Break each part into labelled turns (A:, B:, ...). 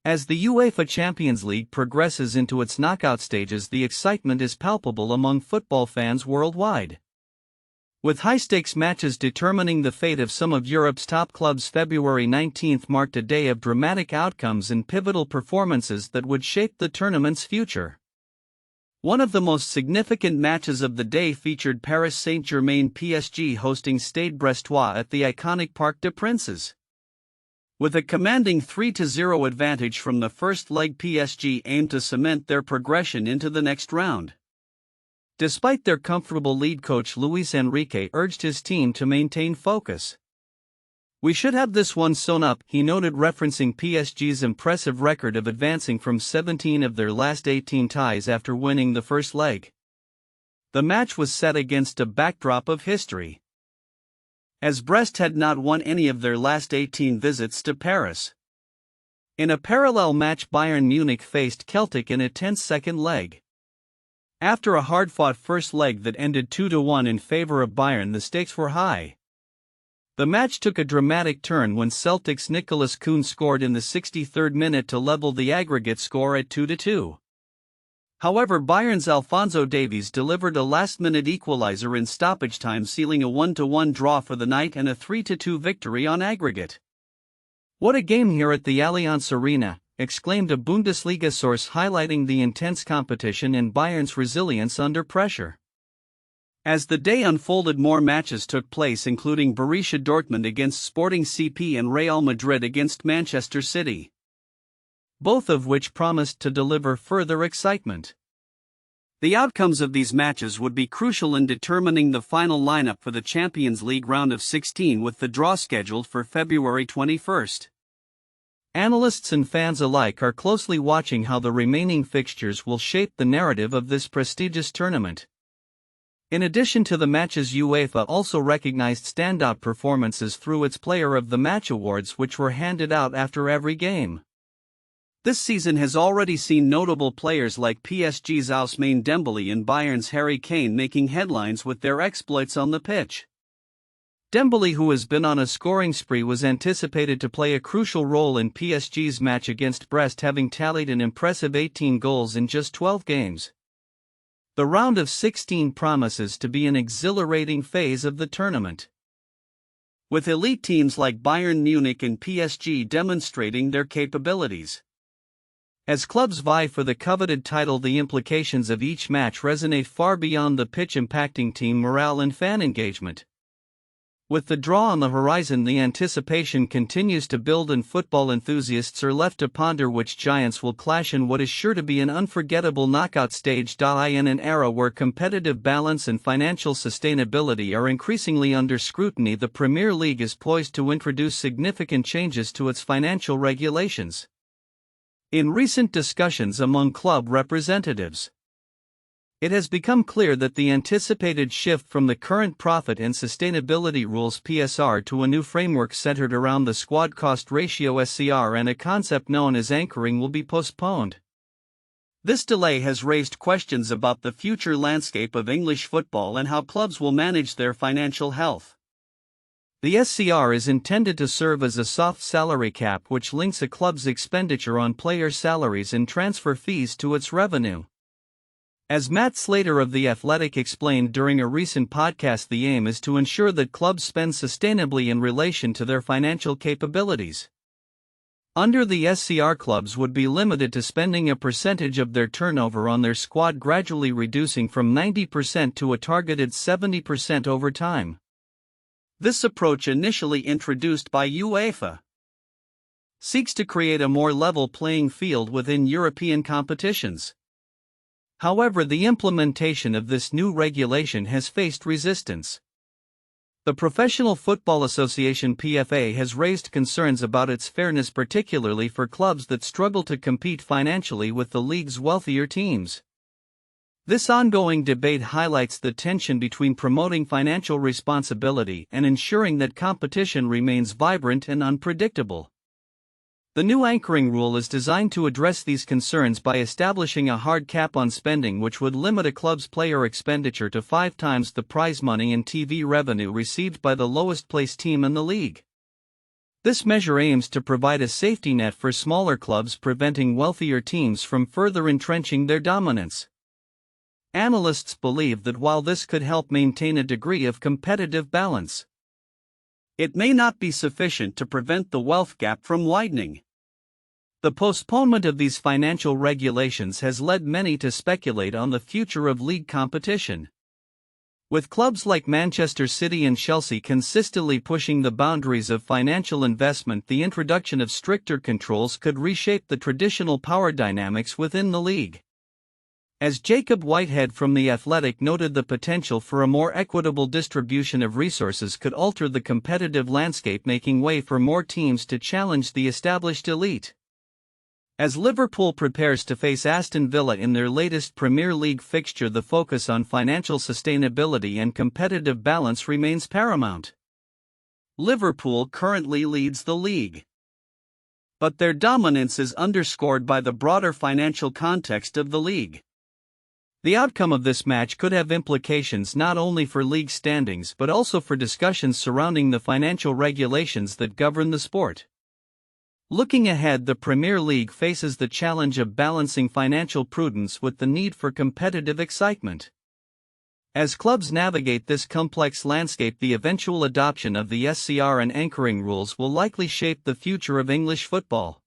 A: As the UEFA Champions League progresses into its knockout stages, the excitement is palpable among football fans worldwide. With high-stakes matches determining the fate of some of Europe's top clubs, February 19 marked a day of dramatic outcomes and pivotal performances that would shape the tournament's future. One of the most significant matches of the day featured Paris Saint-Germain PSG hosting Stade Brestois at the iconic Parc des Princes. With a commanding 3-0 advantage from the first leg, PSG aimed to cement their progression into the next round. Despite their comfortable lead, coach Luis Enrique urged his team to maintain focus. "We should have this one sewn up," he noted, referencing PSG's impressive record of advancing from 17 of their last 18 ties after winning the first leg. The match was set against a backdrop of history, as Brest had not won any of their last 18 visits to Paris. In a parallel match, Bayern Munich faced Celtic in a tense second leg. After a hard-fought first leg that ended 2-1 in favor of Bayern, the stakes were high. The match took a dramatic turn when Celtic's Nicolas Koon scored in the 63rd minute to level the aggregate score at 2-2. However, Bayern's Alphonso Davies delivered a last-minute equalizer in stoppage time, sealing a 1-1 draw for the night and a 3-2 victory on aggregate. "What a game here at the Allianz Arena," exclaimed a Bundesliga source, highlighting the intense competition and Bayern's resilience under pressure. As the day unfolded, more matches took place, including Borussia Dortmund against Sporting CP and Real Madrid against Manchester City, both of which promised to deliver further excitement. The outcomes of these matches would be crucial in determining the final lineup for the Champions League round of 16, with the draw scheduled for February 21. Analysts and fans alike are closely watching how the remaining fixtures will shape the narrative of this prestigious tournament. In addition to the matches, UEFA also recognized standout performances through its Player of the Match awards, which were handed out after every game. This season has already seen notable players like PSG's Ousmane Dembélé and Bayern's Harry Kane making headlines with their exploits on the pitch. Dembélé, who has been on a scoring spree, was anticipated to play a crucial role in PSG's match against Brest, having tallied an impressive 18 goals in just 12 games. The round of 16 promises to be an exhilarating phase of the tournament, with elite teams like Bayern Munich and PSG demonstrating their capabilities. As clubs vie for the coveted title, the implications of each match resonate far beyond the pitch, impacting team morale and fan engagement. With the draw on the horizon, the anticipation continues to build, and football enthusiasts are left to ponder which giants will clash in what is sure to be an unforgettable knockout stage. In an era where competitive balance and financial sustainability are increasingly under scrutiny, the Premier League is poised to introduce significant changes to its financial regulations. In recent discussions among club representatives, it has become clear that the anticipated shift from the current profit and sustainability rules (PSR) to a new framework centered around the squad cost ratio (SCR) and a concept known as anchoring will be postponed. This delay has raised questions about the future landscape of English football and how clubs will manage their financial health. The SCR is intended to serve as a soft salary cap which links a club's expenditure on player salaries and transfer fees to its revenue. As Matt Slater of The Athletic explained during a recent podcast, the aim is to ensure that clubs spend sustainably in relation to their financial capabilities. Under the SCR, clubs would be limited to spending a percentage of their turnover on their squad, gradually reducing from 90% to a targeted 70% over time. This approach, initially introduced by UEFA, seeks to create a more level playing field within European competitions. However, the implementation of this new regulation has faced resistance. The Professional Football Association (PFA) has raised concerns about its fairness, particularly for clubs that struggle to compete financially with the league's wealthier teams. This ongoing debate highlights the tension between promoting financial responsibility and ensuring that competition remains vibrant and unpredictable. The new anchoring rule is designed to address these concerns by establishing a hard cap on spending, which would limit a club's player expenditure to 5 times the prize money and TV revenue received by the lowest placed team in the league. This measure aims to provide a safety net for smaller clubs, preventing wealthier teams from further entrenching their dominance. Analysts believe that while this could help maintain a degree of competitive balance, it may not be sufficient to prevent the wealth gap from widening. The postponement of these financial regulations has led many to speculate on the future of league competition. With clubs like Manchester City and Chelsea consistently pushing the boundaries of financial investment, the introduction of stricter controls could reshape the traditional power dynamics within the league. As Jacob Whitehead from The Athletic noted, the potential for a more equitable distribution of resources could alter the competitive landscape, making way for more teams to challenge the established elite. As Liverpool prepares to face Aston Villa in their latest Premier League fixture, the focus on financial sustainability and competitive balance remains paramount. Liverpool currently leads the league, but their dominance is underscored by the broader financial context of the league. The outcome of this match could have implications not only for league standings but also for discussions surrounding the financial regulations that govern the sport. Looking ahead, the Premier League faces the challenge of balancing financial prudence with the need for competitive excitement. As clubs navigate this complex landscape, the eventual adoption of the SCR and anchoring rules will likely shape the future of English football.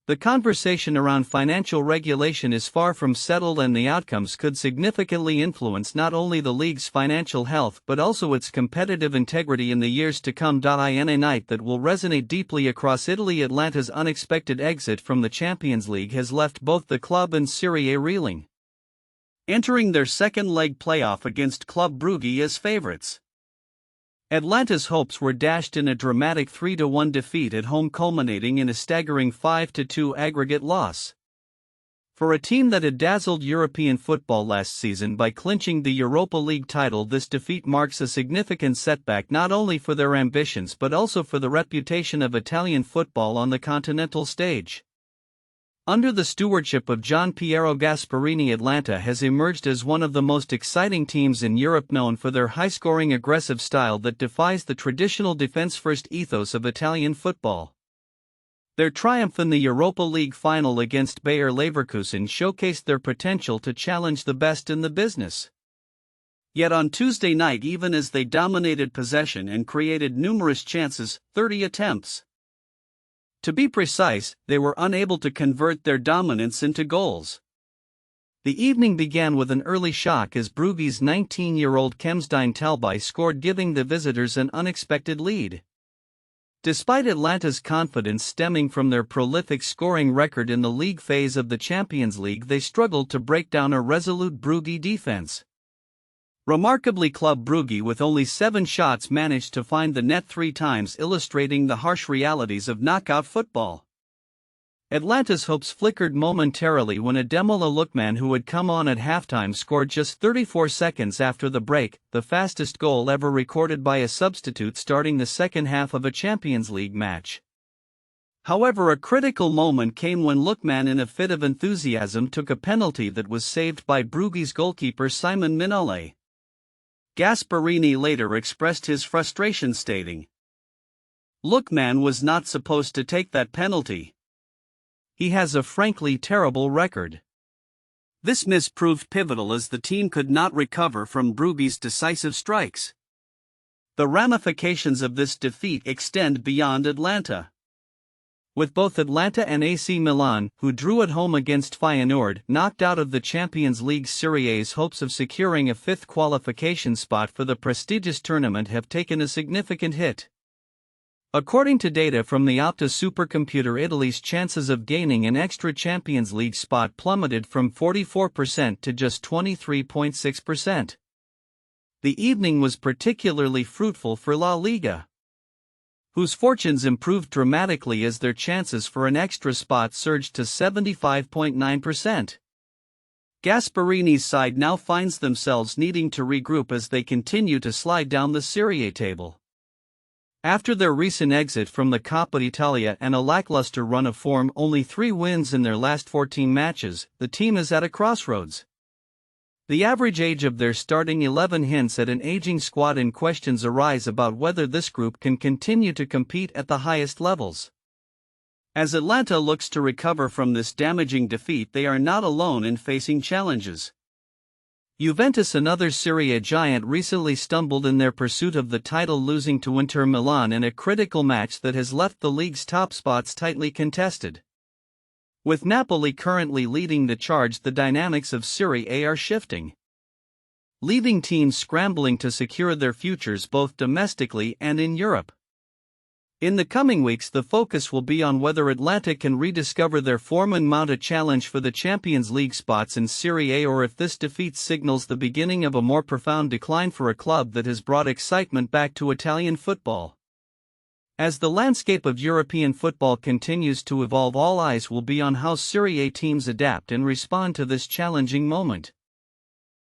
A: The conversation around financial regulation is far from settled, and the outcomes could significantly influence not only the league's financial health but also its competitive integrity in the years to come. In a night that will resonate deeply across Italy, Atalanta's unexpected exit from the Champions League has left both the club and Serie A reeling, entering their second-leg playoff against Club Brugge as favourites. Atalanta's hopes were dashed in a dramatic 3-1 defeat at home, culminating in a staggering 5-2 aggregate loss. For a team that had dazzled European football last season by clinching the Europa League title, this defeat marks a significant setback not only for their ambitions but also for the reputation of Italian football on the continental stage. Under the stewardship of Gian Piero Gasperini, Atalanta has emerged as one of the most exciting teams in Europe, known for their high-scoring, aggressive style that defies the traditional defense-first ethos of Italian football. Their triumph in the Europa League final against Bayer Leverkusen showcased their potential to challenge the best in the business. Yet on Tuesday night, even as they dominated possession and created numerous chances, 30 attempts to be precise, they were unable to convert their dominance into goals. The evening began with an early shock as Brugge's 19-year-old Kemsdijn Talby scored, giving the visitors an unexpected lead. Despite Atalanta's confidence stemming from their prolific scoring record in the league phase of the Champions League, they struggled to break down a resolute Brugge defense. Remarkably, Club Brugge, with only 7 shots, managed to find the net 3 times, illustrating the harsh realities of knockout football. Atalanta's hopes flickered momentarily when Ademola Lookman, who had come on at halftime, scored just 34 seconds after the break, the fastest goal ever recorded by a substitute starting the second half of a Champions League match. However, a critical moment came when Lookman, in a fit of enthusiasm, took a penalty that was saved by Brugge's goalkeeper Simon Mignolet. Gasperini later expressed his frustration, stating, "Lookman was not supposed to take that penalty. He has a frankly terrible record." This miss proved pivotal as the team could not recover from Brugge's decisive strikes. The ramifications of this defeat extend beyond Atalanta. With both Atalanta and AC Milan, who drew at home against Feyenoord, knocked out of the Champions League, Serie A's hopes of securing a 5th qualification spot for the prestigious tournament have taken a significant hit. According to data from the Opta supercomputer, Italy's chances of gaining an extra Champions League spot plummeted from 44% to just 23.6%. The evening was particularly fruitful for La Liga, whose fortunes improved dramatically as their chances for an extra spot surged to 75.9%. Gasperini's side now finds themselves needing to regroup as they continue to slide down the Serie A table. After their recent exit from the Coppa Italia and a lackluster run of form, only 3 wins in their last 14 matches, the team is at a crossroads. The average age of their starting 11 hints at an aging squad, and questions arise about whether this group can continue to compete at the highest levels. As Atalanta looks to recover from this damaging defeat, they are not alone in facing challenges. Juventus, another Serie A giant, recently stumbled in their pursuit of the title, losing to Inter Milan in a critical match that has left the league's top spots tightly contested. With Napoli currently leading the charge, the dynamics of Serie A are shifting, leaving teams scrambling to secure their futures both domestically and in Europe. In the coming weeks, the focus will be on whether Atalanta can rediscover their form and mount a challenge for the Champions League spots in Serie A, or if this defeat signals the beginning of a more profound decline for a club that has brought excitement back to Italian football. As the landscape of European football continues to evolve, all eyes will be on how Serie A teams adapt and respond to this challenging moment.